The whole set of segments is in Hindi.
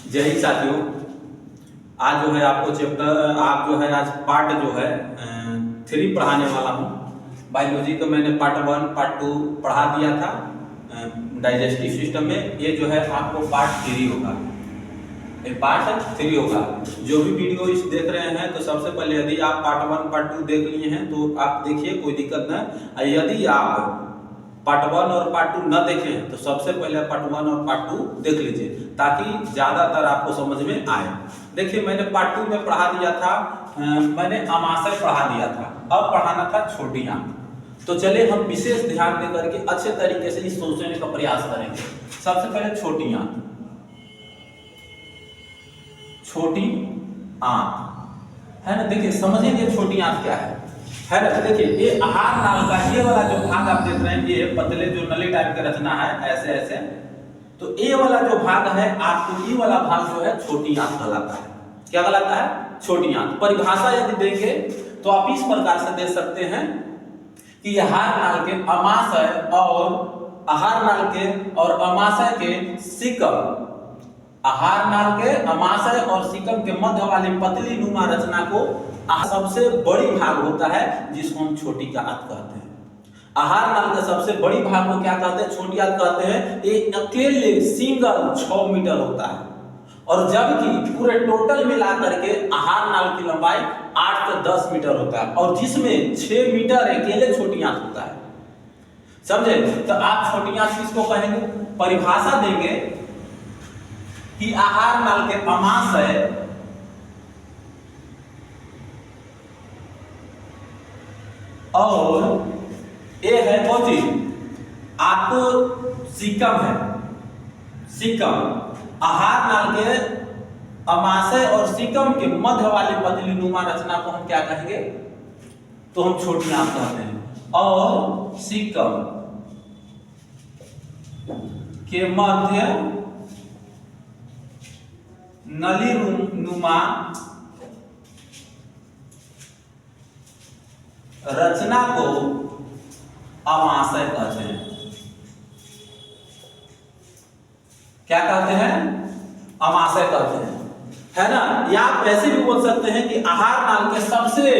जय हिंद साथियों। आज जो है आपको चैप्टर आज पार्ट जो है 3 पढ़ाने वाला हूँ। बायोलॉजी का मैंने पार्ट 1 पार्ट 2 पढ़ा दिया था डाइजेस्टिव सिस्टम में। ये जो है आपको पार्ट 3 होगा, ये पार्ट 3 होगा। जो भी वीडियो इस देख रहे हैं तो सबसे पहले यदि आप पार्ट 1 पार्ट 2 देख लिए हैं तो आप देखिए, कोई दिक्कत नहीं। यदि आप पार्ट 1 और पार्ट 2 न देखें तो सबसे पहले पार्ट 1 और पार्ट 2 देख लीजिए ताकि ज्यादातर आपको समझ में आए। देखिए, मैंने पार्ट 2 में पढ़ा दिया था, मैंने अमाशय पढ़ा दिया था, अब पढ़ाना था छोटी आंत। तो चलिए हम विशेष ध्यान दे करके अच्छे तरीके से इस सोचने का प्रयास करेंगे। सबसे पहले छोटी आंत, छोटी आंत है ना। देखिए समझेंगे छोटी आंत क्या है ना। देखिए ये आहार नाल का ये वाला जो भाग आप देख रहे हैं, ये पतले जो नली टाइप की रचना है ऐसे ऐसे, तो ये वाला जो भाग है आपको, ये वाला भाग जो है छोटी आंत कहलाता है। क्या कहलाता है? छोटी आंत। परिभाषा यदि देंगे तो आप इस प्रकार से दे सकते हैं कि आहार नाल के अमाशय और आहार नाल के और अमाशय के सिकम, आहार नाल के अमाशय और सिकम के मध्य वाली पतली नुमा रचना को सबसे बड़ी भाग होता है जिसको हम छोटी का आंत कहते हैं। आहार नाल के सबसे बड़ी भाग को क्या कहते हैं? छोटी आंत कहते हैं। ये अकेले सिंगल 6 मीटर होता है, और जबकि पूरे टोटल मिलाकर के आहार नाल की लंबाई 8 से 10 मीटर होता है, और जिसमें 6 मीटर अकेले छोटी आंत होता है। समझे? तो आप छोटी आंत किसको कहेंगे? परिभाषा देंगे कि आहार नाल के अमाशय और ये है कौन चीज? आपको सिकम है, सिकम। आहार नाल के अमाशय और सिकम के मध्य वाली पतली नुमा रचना को हम क्या कहेंगे? तो हम छोटी आंत कहते हैं। और सिकम के मध्य नली नुमा रचना को अमाशय कहते हैं। क्या कहते हैं? अमाशय कहते हैं, है ना। या आप ऐसे भी बोल सकते हैं कि आहार नाल के सबसे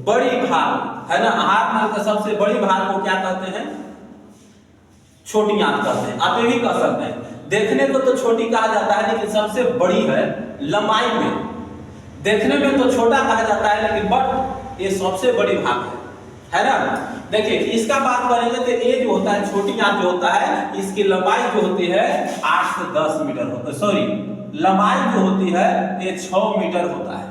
बड़ी भाग, है ना, आहार नाल के सबसे बड़ी भाग को क्या कहते हैं? छोटी आंत कहते हैं। आप ये भी कह सकते हैं। देखने को तो छोटी कहा जाता है लेकिन सबसे बड़ी है लंबाई में। देखने में तो छोटा कहा जाता है लेकिन बट ये सबसे बड़ी भाग है ना। देखिए इसका बात करेंगे तो ये जो होता है छोटी आंत जो होता है, इसकी लंबाई जो होती है 8 से 10 मीटर होता है। सॉरी, लंबाई जो होती है ये 6 मीटर होता है।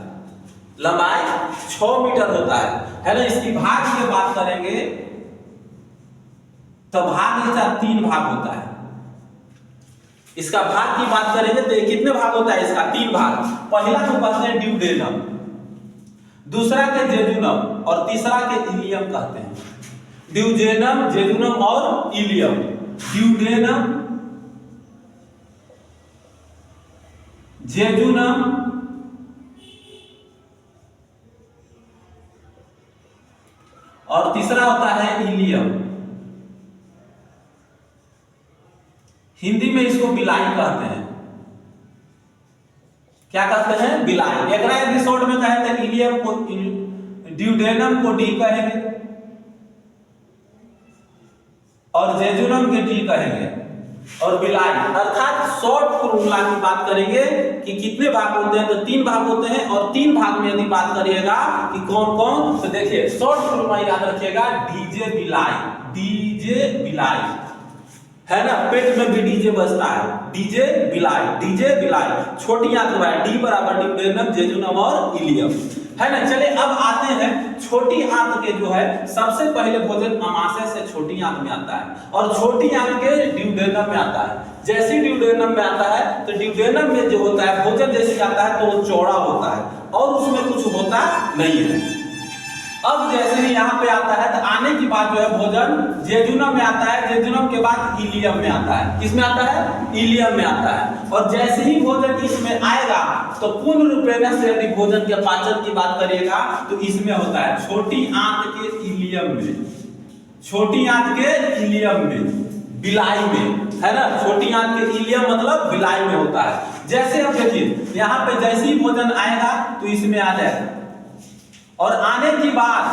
लंबाई 6 मीटर होता है ना। इसकी भाग की बात करेंगे तो भाग इसका 3 भाग होता है। इसका भाग की बात करेंगे तो कितने भाग होता है? इसका 3 भाग। पहला तो कहते हैं ड्यूडेनम, दूसरा के जेजुनम, और तीसरा के इलियम कहते हैं। ड्यूडेनम, जेजुनम और इलियम। ड्यूडेनम, जेजुनम और तीसरा होता है इलियम। हिंदी में इसको बिलाई कहते हैं। क्या कहते हैं? बिलाई। एक एपिसोड में कहे थे इलियम को, ड्यूडेनम को डी कहेंगे और जेजुनम के डी कहेंगे, और बिलाई अर्थात शॉर्ट फॉर्मूला की बात करेंगे कि कितने भाग होते हैं तो 3 भाग होते हैं। और 3 भाग में यदि बात करिएगा कि कौन कौन, तो देखिए शॉर्ट फॉर्मूला याद रखिएगा, डीजे बिलाई, डीजे बिलाई, है ना। पेट में भी डीजे बजता है, डीजे बिलाई, डीजे बिलाई। छोटी आंत का डी बराबर ड्यूडेनम, जेजुनम और इलियम, है ना। चलिए अब आते हैं छोटी आंत के जो है सबसे पहले भोजन अमाशय से छोटी आंत में आता है, और छोटी आंत के ड्यूडेनम में आता है। जैसे ड्यूडेनम में आता है तो ड्यूडेनम में जो होता है भोजन जैसे आता है तो वो चौड़ा होता है और उसमें कुछ होता नहीं है। अब जैसे ही यहाँ पे आता है तो आने की बाद जो है भोजन जेजुनम में आता है, जेजुनम के बाद इलियम में आता है। किसमें आता है? इलियम में आता है। और जैसे ही भोजन इसमें आएगा तो पूर्ण रूपेण से यदि भोजन के पाचन की बात करिएगा तो इसमें होता है छोटी आंत के इलियम में, छोटी आंत के इलियम में, बिलाई में, है ना। छोटी आंत के इलियम मतलब बिलाई में होता है। जैसे अब देखिए यहाँ पे जैसे ही भोजन आएगा तो इसमें आ जाएगा, और आने के बाद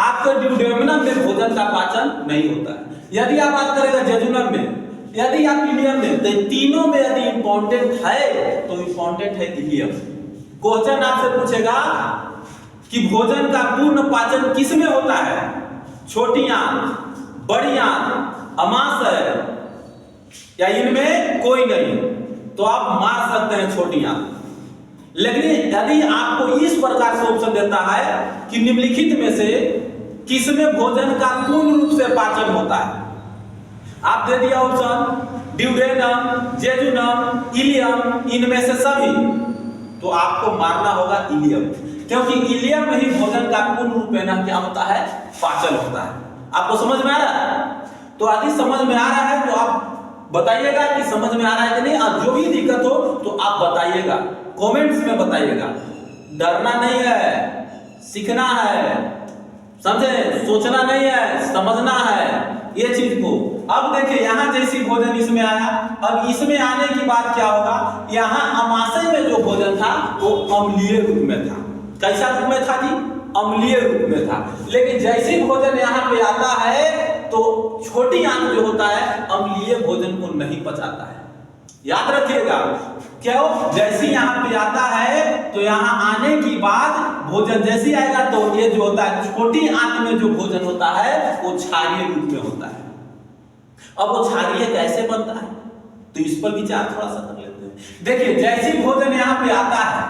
आपके ड्यूडेमिनम में भोजन का पाचन नहीं होता है। यदि आप बात करेगा जेजुनम में, यदि आप इलियम में, तो तीनों में यदि इंपॉर्टेंट है तो इंपॉर्टेंट है इलियम। क्वेश्चन आपसे पूछेगा कि भोजन का पूर्ण पाचन किस में होता है, छोटी आंत, बड़ी आंत, अमाशय, या इनमें कोई नहीं, तो आप मार सकते हैं छोटी आंत। लेकिन यदि आपको इस प्रकार से ऑप्शन देता है कि निम्नलिखित में से किसमें भोजन का पूर्ण रूप से पाचन होता है, आप दे दिया ऑप्शन ड्यूडेनम, जेजुनम, इलियम, इनमें से सभी, तो आपको मारना होगा इलियम, क्योंकि इलियम में ही भोजन का पूर्ण रूप में क्या होता है, पाचन होता है। आपको समझ में आ रहा है? तो यदि समझ में आ रहा है तो आप बताइएगा कि समझ में आ रहा है कि नहीं, और जो भी दिक्कत हो तो आप बताइएगा, कमेंट्स में बताइएगा। डरना नहीं है, सीखना है, समझे, सोचना नहीं है, समझना है ये चीज को। अब देखिए यहाँ जैसी भोजन इसमें आया, अब इसमें आने की बात क्या होगा, यहाँ अमाशय में जो भोजन था वो अम्लीय रूप में था। कैसा रूप में था जी? अम्लीय रूप में था। लेकिन जैसे भोजन यहाँ पे आता है तो छोटी आंत जो होता है अम्लीय भोजन को नहीं पचाता है। याद रखिएगा, क्यों? जैसे यहाँ पे आता है तो यहाँ आने की बाद भोजन जैसे आएगा तो ये जो होता है छोटी आंत में जो भोजन होता है वो क्षारीय रूप में होता है। अब वो क्षारीय कैसे बनता है तो इस पर विचार थोड़ा सा कर लेते हैं। देखिए जैसे भोजन यहाँ पे आता है,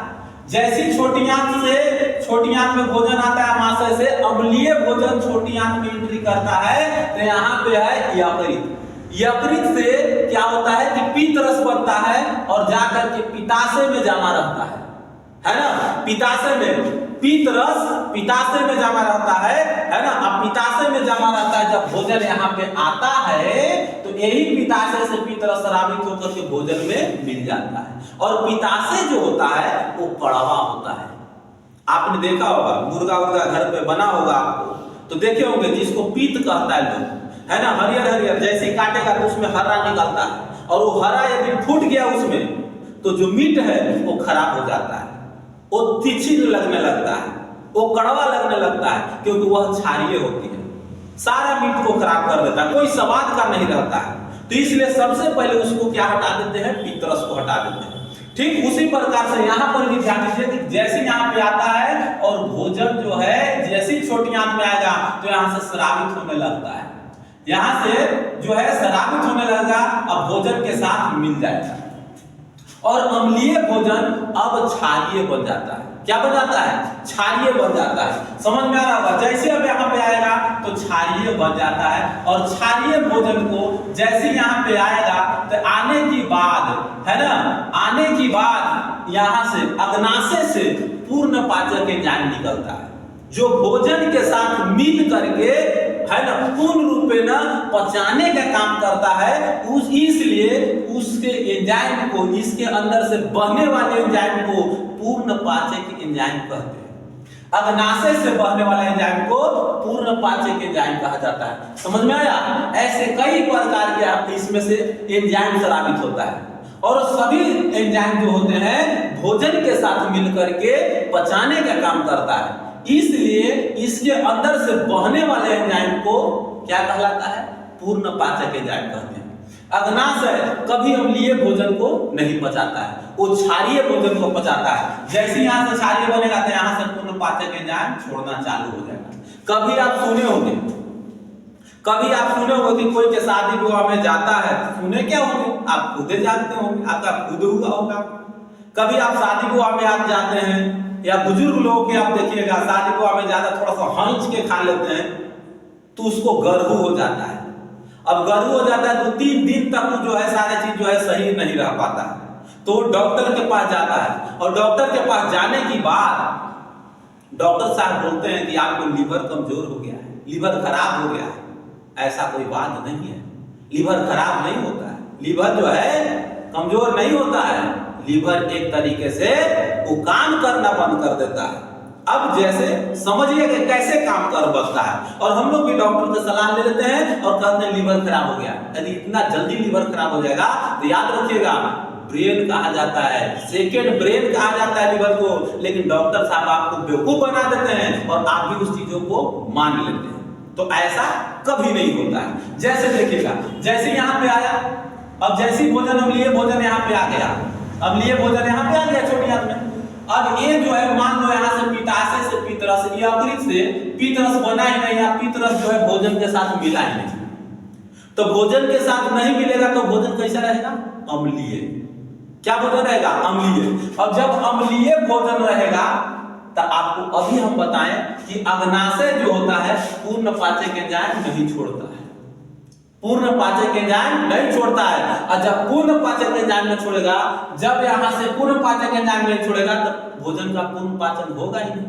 जैसी छोटी आंत में भोजन आता है अमाशय से, अम्लीय भोजन छोटी आंत में एंट्री करता है तो यहाँ पे है यकृत। यकृत से क्या होता है कि पीत रस बनता है और जाकर के पित्ताशय में जमा रहता है ना। पित्ताशय में पीत रस पित्ताशय में जमा रहता है ना। अब पित्ताशय में जमा रहता है, जब भोजन यहाँ पे आता है तो यही पित्ताशय से पीत रस स्रावित होकर के भोजन में मिल जाता है। और पित्ताशय जो होता है वो कड़वा होता है। आपने देखा होगा, मुर्गा उर्गा घर पे बना होगा आपको, तो देखे होंगे जिसको पीत कहता है लोग, है ना, हरियर हरियर, जैसे काटेगा तो उसमें हरा निकलता है, और वो हरा यदि फूट गया उसमें तो जो मीट है वो खराब हो जाता है, वो तीखी लगने लगता है, वो कड़वा लगने लगता है, क्योंकि वह क्षारीय होती है, सारा मीट को खराब कर देता है, कोई स्वाद का नहीं रहता है। तो इसलिए सबसे पहले उसको क्या हटा देते हैं, पित्तरस को हटा देते हैं। ठीक उसी प्रकार से यहाँ पर भी ध्यान दीजिए कि जैसे यहाँ पे आता है और भोजन जो है जैसी छोटी आंत में आएगा तो यहाँ से स्रावित होने लगता है, यहाँ से जो है स्रावित होने लगेगा, अब भोजन के साथ मिल जाएगा और अम्लीय भोजन अब क्षारीय बन जाता है। क्या बन जाता है? क्षारीय बन जाता है। समझ में आ रहा होगा, जैसे अब यहाँ पे आएगा तो क्षारीय बन जाता है, और क्षारीय भोजन को जैसे यहाँ पे आएगा तो आने की बाद, है ना, आने की बाद यहाँ से अग्नाशय से पूर्ण पाचक एंजाइम निकलता है, जो भोजन के साथ मिल करके, है ना, पूर्ण रूप में पचाने का काम करता है। इसलिए उसके एंजाइम को, इसके अंदर से बहने वाले एंजाइम को पूर्ण पाचक एंजाइम कहते हैं। अग्नाशय से बहने वाले एंजाइम को पूर्ण पाचक एंजाइम कहा जाता है। समझ में आया? ऐसे कई प्रकार के आपके इसमें से एंजाइम स्रावित होता है, और सभी एंजाइम जो होते हैं भोजन के साथ मिलकर के पचाने का काम करता है। इसलिए इसके अंदर से बहने वाले एंजाइम को क्या कहलाता है? पूर्ण पाचक एंजाइम कहते हैं। अग्नाशय कभी अम्लीय भोजन को नहीं पचाता है, वो क्षारीय भोजन को पचाता है। जैसे यहाँ से क्षारीय बनेगा तो यहाँ से पूर्ण पाचक एंजाइम छोड़ना चालू हो जाएगा। कभी आप सुने होंगे कि कोई के शादी विवाह में जाता है, सुने क्या होंगे, आप खुद जानते होंगे, आपका खुद हुआ होगा। कभी आप शादी विवाह में आप जाते हैं, या बुजुर्ग लोगों के आप देखिएगा शादी विवाह में ज्यादा थोड़ा सा हंच के खा लेते हैं तो उसको गर्भ हो जाता है। अब गर्भ हो जाता है तो 3 दिन तक जो है सारी चीज जो है सही नहीं रह पाता है, तो डॉक्टर के पास जाता है, और डॉक्टर के पास जाने की बाद डॉक्टर साहब बोलते हैं कि आपको लीवर कमजोर हो गया है, लीवर खराब हो गया है। ऐसा कोई बात नहीं है, लीवर खराब नहीं होता है, लीवर जो है कमजोर नहीं होता है। लीवर एक तरीके से वो काम करना बंद कर देता है, अब जैसे समझिए कि कैसे काम कर बसता है, और हम लोग भी डॉक्टर से सलाह ले लेते हैं और कहते हैं लीवर खराब हो गया। यदि इतना जल्दी लीवर खराब हो जाएगा तो याद रखिएगा ब्रेन कहा जाता है, सेकेंड ब्रेन कहा जाता है लीवर को, लेकिन डॉक्टर साहब आपको बेवकूफ बना देते हैं और आप भी उस चीजों को मान लेते हैं। तो ऐसा कभी नहीं होता है। जैसे देखिएगा, जैसे यहाँ पे आया, अब जैसी भोजन अम्लीय भोजन यहाँ पे आ गया, अम्लीय भोजन यहाँ पे आ गया छोटी आंत में। अब ये जो है मान लो यहाँ से पित्ताशय से पित्तरस, यकृत से पित्तरस बना ही नहीं, या पित्तरस जो है भोजन के साथ मिला ही नहीं, तो भोजन के साथ नहीं मिलेगा तो भोजन कैसा रहेगा? अम्लीय। क्या भोजन रहेगा? अम्लीय। और जब अम्लीय भोजन रहेगा तो आपको अभी हम बताएं कि अग्नाशय जो होता है पूर्ण पाचक एंजाइम नहीं छोड़ता है, पूर्ण पाचक एंजाइम नहीं छोड़ता है। और जब पूर्ण पाचक एंजाइम नहीं छोड़ेगा, जब यहां से पूर्ण पाचक एंजाइम नहीं छोड़ेगा तब भोजन का पूर्ण पाचन होगा ही नहीं।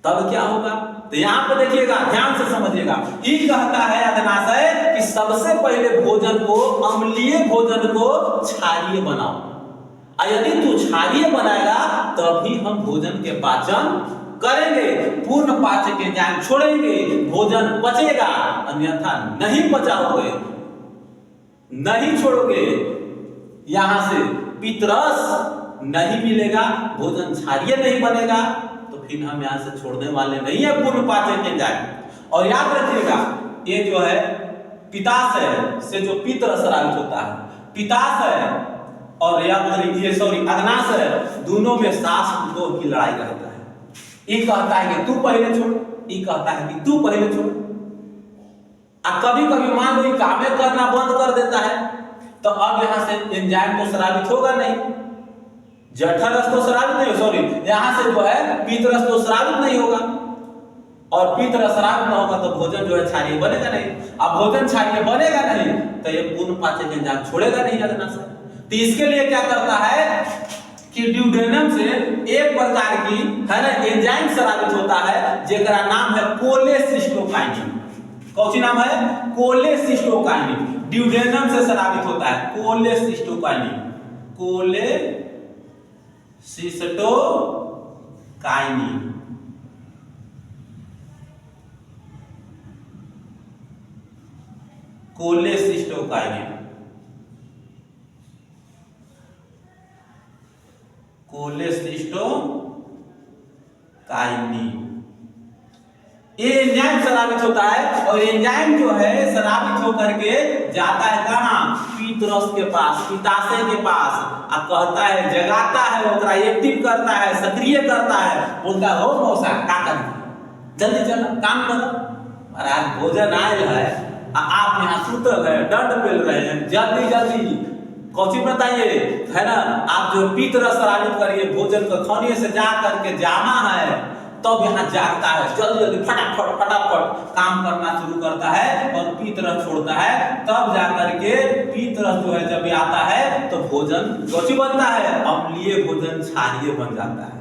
तब क्या होगा? तो यहां पे देखिएगा, ध्यान से समझिएगा। ये कहता है अग्नाशय कि सबसे पहले भोजन को, अम्लीय भोजन को क्षारीय बनाओ, और यदि तू क्षारीय बनाएगा तभी हम भोजन के पाचन करेंगे, पूर्ण पाचक एंजाइम छोड़ेंगे, भोजन पचेगा। अन्यथा नहीं पचाओगे, नहीं छोड़ोगे, यहां से पित्तरस नहीं मिलेगा, भोजन क्षारीय नहीं बनेगा, तो फिर हम यहां से छोड़ने वाले नहीं है पूर्ण पाचक एंजाइम। और याद रखिएगा, ये जो है पित्ताशय से जो पित्त स्रावित होता है, पित्ताशय और ये सॉरी अग्नाशय, दोनों में सांस की लड़ाई रहता है। ये कहता है कि तू पहले छोड़, ये कहता है कि तू पहले छोड़। कभी कभी मान लो कामे करना बंद कर देता है, तो अब यहां से एंजाइम तो स्रावित होगा नहीं, जठररस तो स्रावित नहीं, सॉरी यहां से जो है पित्तरस तो स्रावित नहीं होगा, और पित्तरस स्रावित न होगा तो भोजन जो है क्षारीय बनेगा नहीं। अब भोजन क्षारीय बनेगा नहीं तो ये पूर्ण पाचक एंजाइम छोड़ेगा नहीं अग्नाशय। तो इसके लिए क्या करता है कि ड्यूडेनम से एक प्रकार की है ना एंजाइम स्रावित होता है, जेकरा नाम है कोलेसिस्टोकाइनिन। कौन सी नाम है? कोलेसिस्टोकाइनिन। ड्यूडेनम से स्रावित होता है कोलेसिस्टोकाइनिन, कोलेसिस्टोकाइनिन। कोलेसिस्टोकाइनिन, कोलेसिस्टोकाइनिन, ये एंजाइम स्रावित होता है, और एंजाइम जो है स्रावित होकर के जाता है कहां? पित्तरस के पास, पित्ताशय के पास, अब कहता है, जगाता है, ओकरा एक्टिव करता है, सक्रिय करता है, बोलता हो मौसा का कर जल्दी चलो काम करो, महाराज भोजन आयल है, आप यहाँ सुतल है, दंड पेल रहे हैं, जल्दी जल्दी कौची बताइए, है ना, आप जो पित्तरस स्रावित करिए, भोजन को खाने से जा करके जाना है, तब यहाँ जागता है, जल्दी जल्दी फटाफट फटाफट काम करना शुरू करता है और पित्तरस छोड़ता है। तब जाकर के पित्तरस जो है जब आता है तो भोजन कौची बनता है? अम्लीय भोजन क्षारीय बन जाता है।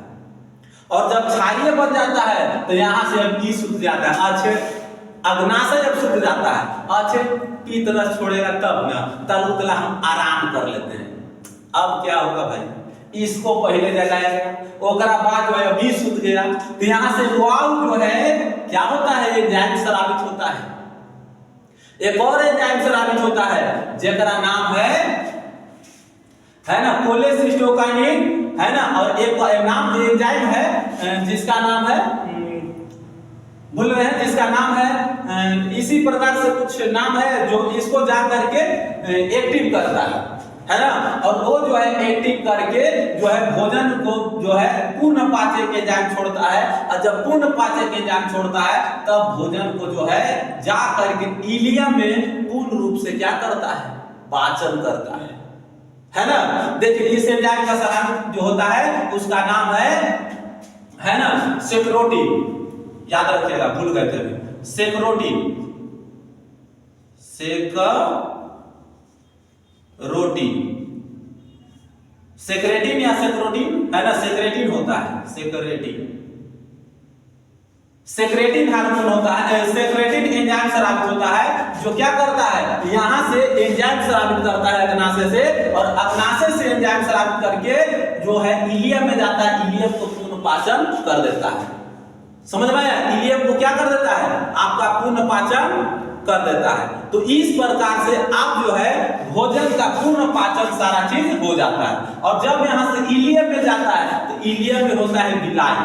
और जब क्षारीय बन जाता है तो यहाँ से अब ई सूख जाता है, अच्छे अग्नाशय जब सूख जाता है, अच्छे पित्तरस छोड़ेगा तब ना, तब उतला हम आराम कर लेते हैं। अब क्या होगा भाई? इसको पहले जगाया गया, ओकरा बाद जो है अभी सूख गया, तो यहाँ से वायु जो है क्या होता है? एंजाइम स्रावित होता है, एक और एंजाइम स्रावित होता है जेकरा नाम है ना कोलेसिस्टोकाइनिन, है ना, और एक नाम एंजाइम है जिसका नाम है भूल रहे हैं, जिसका नाम है इसी प्रकार से कुछ नाम है जो इसको जा करके एक्टिव करता है ना, और वो जो है एक्टिव करके जो है भोजन को जो है पूर्ण पाचक एंजाइम छोड़ता है, और जब पूर्ण पाचक एंजाइम छोड़ता है तब भोजन को जो है जा करके इलियम में पूर्ण रूप से क्या करता है? पाचन करता है ना। देखिए इस एंजाइम का साधारण जो होता है उसका नाम है ना सेक्रोटिन, याद रखिएगा, भूल गए थे अभी, सेक्रोटिन, सेक्रेटिन या सेक्रोटिन, है ना, सेक्रेटिन होता है, सेक्रेटिन हार्मोन होता है, सेक्रेटिन एंजाइम स्रावित होता है, जो क्या करता है? यहां से एंजाइम स्रावित करता है अग्नाशय से, और अग्नाशय से एंजाइम स्रावित करके जो है इलियम में जाता है, इलियम को पूर्ण पाचन कर देता है। समझ में आया? इलियम को क्या कर देता है? आपका पूर्ण पाचन कर देता है। तो इस प्रकार से आप जो है भोजन का पूर्ण पाचन सारा चीज हो जाता है। और जब यहां से इलियम में जाता है तो इलियम में होता है बिलाई।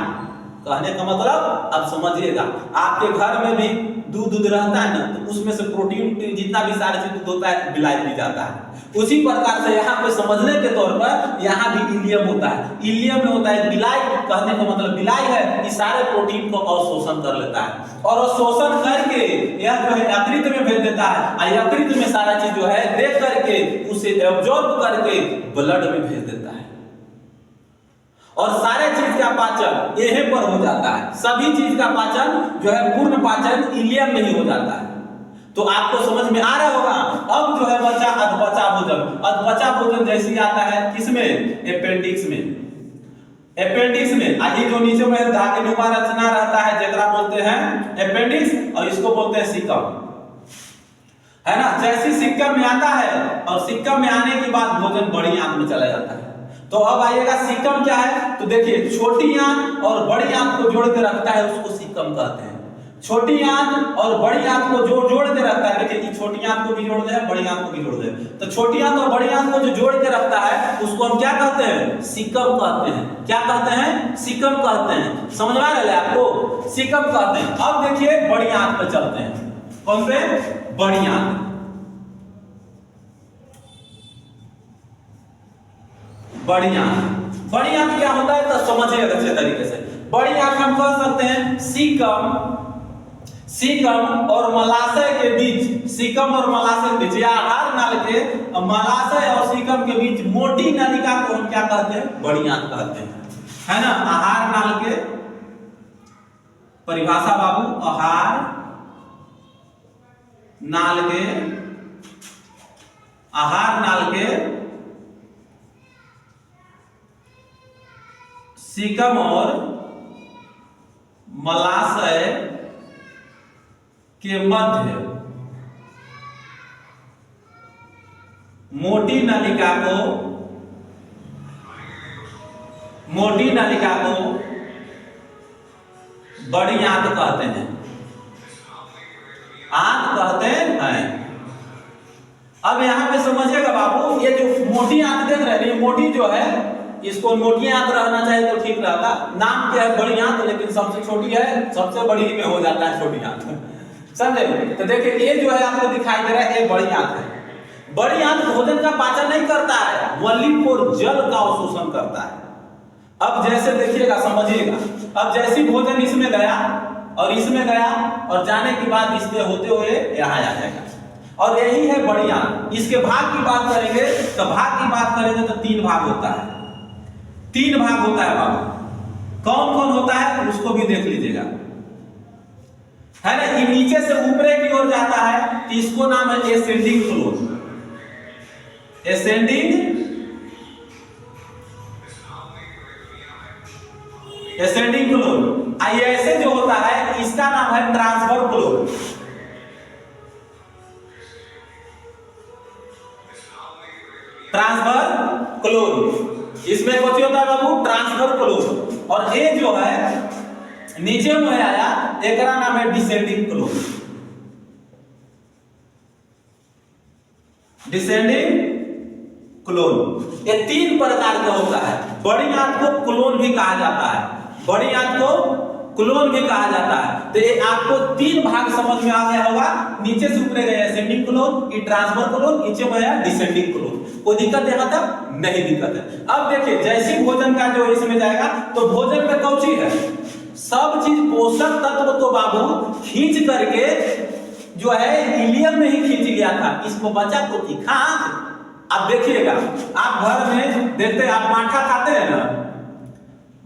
कहने का मतलब अब समझिएगा, आपके घर में भी दूध रहता है ना, तो उसमें से प्रोटीन जितना भी सारे चीज दूध होता है बिलाई पी जाता है। उसी प्रकार से यहाँ पे समझने के तौर पर यहाँ भी इलियम होता है। इलियम में होता है बिलाई। कहने का मतलब बिलाई है इस सारे प्रोटीन को अवशोषण कर लेता है और अवशोषण करके यह जो है यकृत में भेज देता है और यकृत में सारा चीज जो है देख करके उसे एब्जॉर्ब करके ब्लड में भेज देता है और सारे चीज का पाचन यहीं पर हो जाता है। सभी चीज का पाचन जो है पूर्ण पाचन इलियम में ही हो जाता है। तो आपको समझ में आ रहा होगा। अब जो है बचा अधपचा भोजन। अधपचा भोजन जैसे आता है किसमें? एपेंडिक्स में। एपेंडिक्स में ये जो नीचे में धागेनुमा रचना रहता है जेकरा बोलते हैं अपेंडिक्स और इसको बोलते हैं सीकम, है ना। जैसे सीकम में आता है और सीकम में आने के बाद भोजन बड़ी आंत में चला जाता है। तो अब आइएगा सीकम क्या है? तो देखिए छोटी आंत और बड़ी आंत को जोड़ के रखता है उसको सीकम कहते हैं। छोटी आंत और बड़ी आंत को जोड़ के रखता है। देखिए छोटी आंत को भी जोड़ दे, बड़ी आंत को भी जोड़ दे। तो छोटी आंत और बड़ी आंत को जो जोड़ के रखता है उसको हम क्या कहते हैं? सीकम कहते हैं। क्या कहते हैं? सीकम कहते हैं। समझ में आ रहा है आपको? सीकम कहते हैं। अब देखिए बड़ी आंत पे चलते हैं। कौन पे? बड़ी आंत। बड़ी आंत। बड़ी आंत क्या होता है तो समझिए अच्छे तरीके से। बड़ी आंत हम कह सकते हैं सीकम और मलाशय के बीच, सीकम और मलाशय के बीच या आहार नाल के मलाशय और सीकम के बीच मोटी नलिका को हम क्या कहते हैं? बड़ी आंत कहते हैं, है ना। आहार नाल के परिभाषा बाबू, आहार नाल के सीकम और मलाशय के मध्य मोटी नलिका को बड़ी आंत कहते हैं। आंत कहते हैं। अब यहां पे समझिएगा बाबू, ये जो मोटी आंत देख रहे हैं, मोटी जो है इसको मोटी आंत रहना चाहिए तो ठीक रहता। नाम क्या है? बड़ी आंत, लेकिन सबसे छोटी है, सबसे बड़ी में हो जाता है छोटी आंत। समझे? तो देखिए ये जो है आपको दिखाई दे रहा है, ये बड़ी आंत है। बड़ी आंत भोजन का पाचन नहीं करता है, वलिप और जल का अवशोषण करता है। अब जैसे देखिएगा, समझिएगा, अब जैसी भोजन इसमें गया और इसमें गया और जाने के बाद इससे होते हुए यहाँ आ जाएगा और यही है बड़ी आंत। इसके भाग की बात करेंगे तो भाग की बात करेंगे तो 3 भाग होता है। 3 भाग होता है बाबू। कौन कौन होता है उसको भी देख लीजिएगा, है ना। ये नीचे से ऊपर की ओर जाता है तो इसको नाम है एसेंडिंग फ्लोर। Ascending floor. ऐसे जो होता है इसका नाम है ट्रांसफर फ्लोर। ट्रांसफर क्लोर, इसमें कौन होता है बाबू? ट्रांसफर क्लोर। और ये जो है नीचे में आया एकरा नाम है डिसेंडिंग क्लोर। Descending clone. ये 3 प्रकार का होता है। बड़ी आंत को क्लोन भी कहा जाता है, बड़ी आंत को क्लोन भी कहा जाता है। तो ये आपको 3 भाग समझ में आ गया होगा। नीचे से ऊपर गया असेंडिंग क्लोन, ये ट्रांसफर क्लोन, नीचे में आया डिसेंडिंग क्लोन। कोई दिक्कत यहाँ तक? नहीं दिक्कत है। अब देखिए जैसे भोजन का जो इसमें जाएगा तो भोजन में कौन सी है? सब चीज पोषक तत्व तो बाबू खींच करके जो है इलियम में ही खींच लिया था, इसको बचा को खा। अब देखिएगा, आप घर में देखते हैं, आप माठा खाते हैं ना,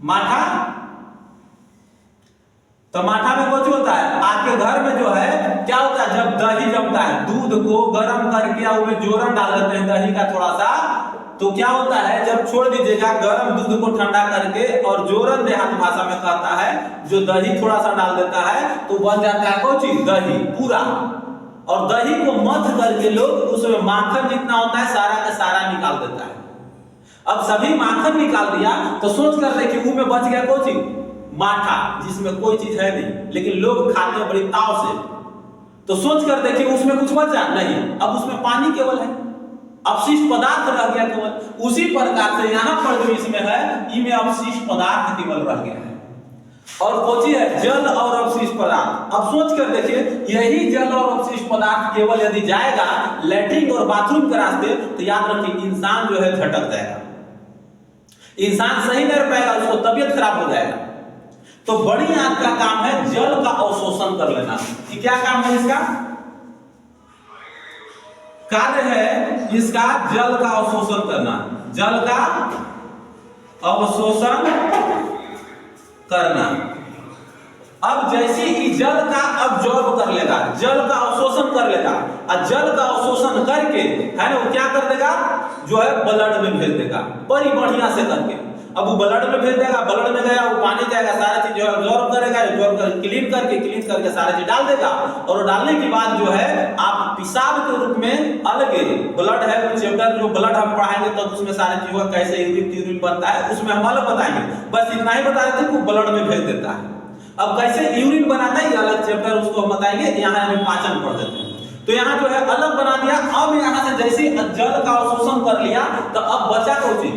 माठा, तो माठा में कुछ होता है आपके घर में जो है क्या होता है, जब दही जमता है, दूध को गर्म करके उसमें जोरन डाल देते हैं दही का थोड़ा सा, तो क्या होता है जब छोड़ दीजिएगा गर्म दूध को ठंडा करके, और जोरन देहात भाषा में कहता है जो दही थोड़ा सा डाल देता है तो बन जाता है कोई चीज दही पूरा। और दही को मथ करके लोग उसमें माखन जितना होता है सारा का सारा निकाल देता है। अब सभी माखन निकाल दिया तो सोच कर देखिए ऊ में बच गया कोई चीज, माठा, जिसमें कोई चीज है नहीं, लेकिन लोग खाते हैं बड़ी ताव से। तो सोच कर देखिए उसमें कुछ बचा नहीं, अब उसमें पानी केवल है, अपशिष्ट पदार्थ रह गया केवल। उसी प्रकार से यहाँ पर जो इसमें है, इनमें अपशिष्ट पदार्थ केवल रह गया है। और कोची है जल और अवशिष्ट पदार्थ। अब सोच कर देखिए यही जल और अवशिष्ट पदार्थ केवल यदि जाएगा लैट्रिन और बाथरूम के रास्ते, तो याद रखिए इंसान जो है झटक जाएगा, इंसान सही नहीं रह पाएगा, उसको तबियत खराब हो जाएगा। तो बड़ी आंत का काम है जल का अवशोषण कर लेना। कि क्या काम है इसका? कार्य है इसका जल का अवशोषण करना, जल का अवशोषण करना। अब जैसे ही जल का अब्जॉर्ब कर लेगा, जल का अवशोषण कर लेगा, और जल का अवशोषण करके है ना वो क्या कर देगा, जो है ब्लड में भेज देगा बड़ी बढ़िया से करके। अब वो ब्लड में भेज देगा, ब्लड में गया वो पानी जाएगा, सारा चीज जो है अब्जॉर्ब करेगा, अब्जॉर्ब कर क्लीन करके सारा चीज डाल देगा। और डालने के बाद जो है आप पेशाब के रूप में अलग ब्लड है वो चैप्टर जो ब्लड हम पढ़ाएंगे तब तो उसमें सारी चीजों का कैसे यूरिन बनता है उसमें हम अलग बताएंगे, बस इतना ही बता देते वो ब्लड में भेज देता है। अब कैसे यूरिन बनाता है ये अलग चैप्टर उसको हम बताएंगे, यहाँ हमें पाचन पढ़ देते हैं। तो यहाँ जो है अलग बना दिया। अब यहाँ से जैसे जल का अवशोषण कर लिया तो अब बचा कौन चीज,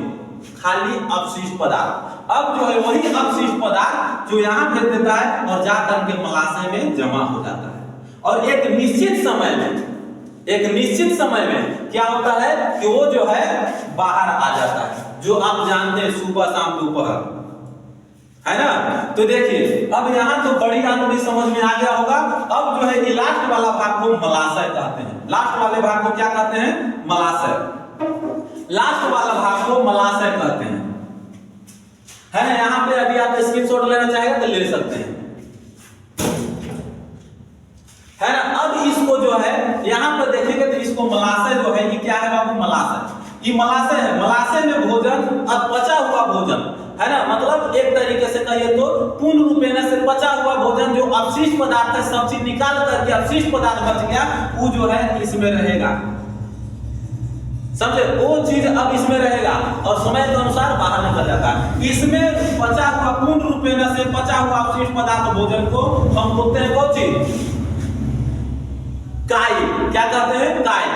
खाली अपशिष्ट पदार्थ। अब जो है वही अपशिष्ट पदार्थ जो यहाँ भेज देता है और जाकर के मलाशय में जमा हो जाता है। और एक निश्चित समय में क्या होता है कि वो जो है बाहर आ जाता है, जो आप जानते हैं सुबह शाम दोपहर, है ना। तो देखिए अब यहाँ तो बड़ी आंत भी समझ में आ गया होगा। अब जो है लास्ट वाला भाग को मलाशय कहते हैं, लास्ट वाले भाग को क्या कहते हैं, मलाशय। लास्ट वाला भाग को मलाशय कहते हैं, है ना। यहाँ पे अभी आप स्क्रीनशॉट लेना चाहेंगे तो ले सकते हैं, है ना। अब इसको जो है यहाँ पर देखेंगे तो इसको मलाशय जो है ये क्या है बाबू, मलाशय। ये मलाशय है, मलाशय में भोजन और पचा हुआ भोजन, है ना, मतलब एक तरीके से कहिए तो पूर्ण रूपेण से पचा हुआ भोजन जो अपशिष्ट पदार्थ है सब चीज निकाल करके अपशिष्ट पदार्थ बच गया वो जो है इसमें रहेगा, समझे। वो चीज अब इसमें रहेगा और समय के अनुसार बाहर निकल जाता है। इसमें पचा हुआ पूर्ण रूपेण से पचा हुआ अपशिष्ट पदार्थ भोजन को हम बोलते हैं कौन चीज, काइल। क्या कहते हैं, Kyle,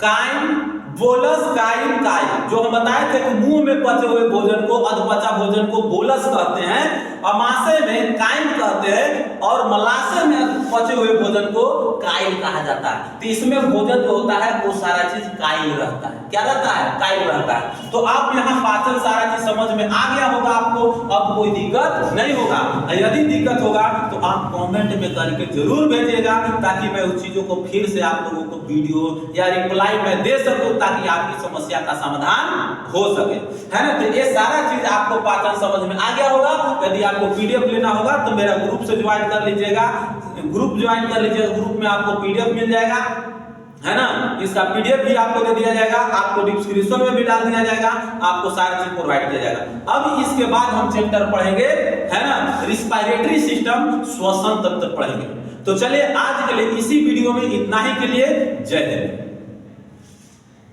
Kyle, bolus, Kyle, Kyle. जो हम बताए थे कि मुंह में पचे हुए भोजन को, अधपचा भोजन को बोलस कहते हैं, अमाशय में काइल कहते हैं, और मलाशय में पचे हुए भोजन को काइल कहा जाता है। तो इसमें भोजन जो होता है वो सारा चीज काइल रहता है। क्या रहता है, काइल रहता है। तो आप यहाँ पाचन सारा चीज समझ में आ गया होगा आपको, अब कोई दिक्कत नहीं होगा। यदि दिक्कत होगा तो आप कमेंट में करके जरूर भेजिएगा ताकि मैं उस चीजों को फिर से आप लोगों को वीडियो या रिप्लाई में दे सकूं ताकि आपकी समस्या का समाधान हो सके, है ना। तो ये सारा चीज आपको पाचन समझ में आ गया होगा। यदि आपको पीडीएफ लेना होगा तो मेरा ग्रुप से ज्वाइन कर लीजिएगा, ग्रुप ज्वाइन कर लीजिएगा, ग्रुप में आपको पीडीएफ मिल जाएगा, है ना। इसका पीडीएफ भी आपको दे दिया जाएगा, आपको डिस्क्रिप्शन में भी डाल दिया जाएगा, आपको सारी चीज प्रोवाइड किया जाएगा। अब इसके बाद हम चैप्टर पढ़ेंगे, है ना, रिस्पिरेटरी सिस्टम, श्वसन तंत्र पढ़ेंगे। तो चलिए आज के लिए इसी वीडियो में इतना ही के लिए, जय हिंद।